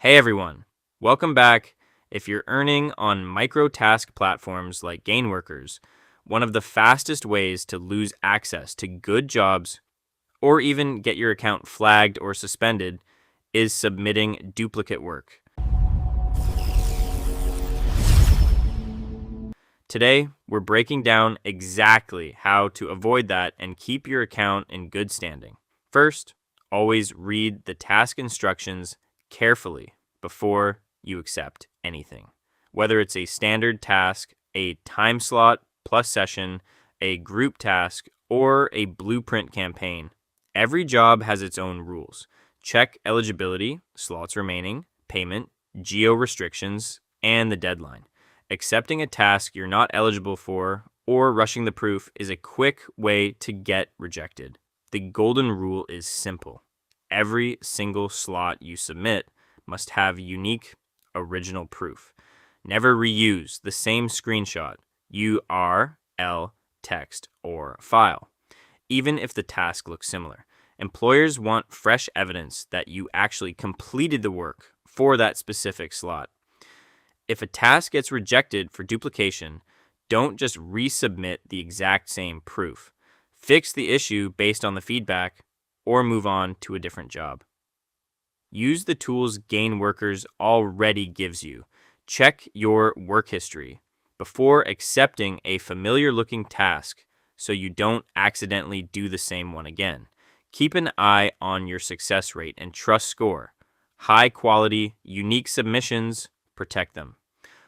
Hey everyone, welcome back. If you're earning on micro-task platforms like GainWorkers, one of the fastest ways to lose access to good jobs or even get your account flagged or suspended is submitting duplicate work. Today, we're breaking down exactly how to avoid that and keep your account in good standing. First, always read the task instructions carefully before you accept anything. Whether it's a standard task, a time slot plus session, a group task, or a blueprint campaign, every job has its own rules. Check eligibility, slots remaining, payment, geo restrictions, and the deadline. Accepting a task you're not eligible for or rushing the proof is a quick way to get rejected. The golden rule is simple. Every single slot you submit must have unique, original proof. Never reuse the same screenshot, URL, text, or file, even if the task looks similar. Employers want fresh evidence that you actually completed the work for that specific slot. If a task gets rejected for duplication, don't just resubmit the exact same proof. Fix the issue based on the feedback or move on to a different job. Use the tools GainWorkers already gives you. Check your work history before accepting a familiar-looking task so you don't accidentally do the same one again. Keep an eye on your success rate and trust score. High-quality, unique submissions protect them.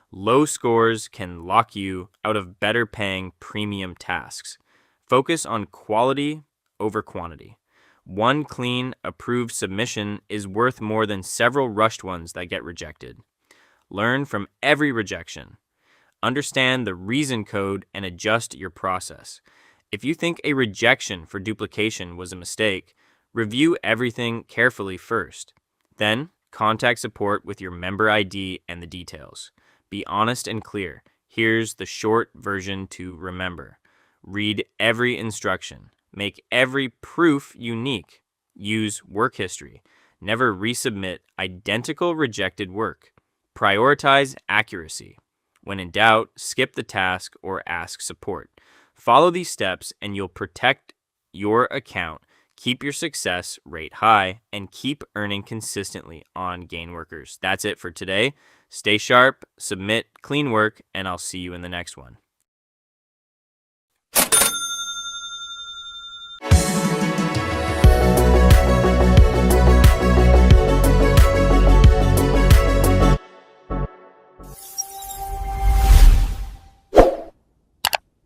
Low scores can lock you out of better-paying premium tasks. Focus on quality over quantity. One clean, approved submission is worth more than several rushed ones that get rejected. Learn from every rejection. Understand the reason code and adjust your process. If you think a rejection for duplication was a mistake, review everything carefully first. Then, contact support with your member ID and the details. Be honest and clear. Here's the short version to remember. Read every instruction. Make every proof unique. Use work history. Never resubmit identical rejected work. Prioritize accuracy. When in doubt, skip the task or ask support. Follow these steps and you'll protect your account, keep your success rate high, and keep earning consistently on GainWorkers. That's it for today. Stay sharp, submit clean work, and I'll see you in the next one.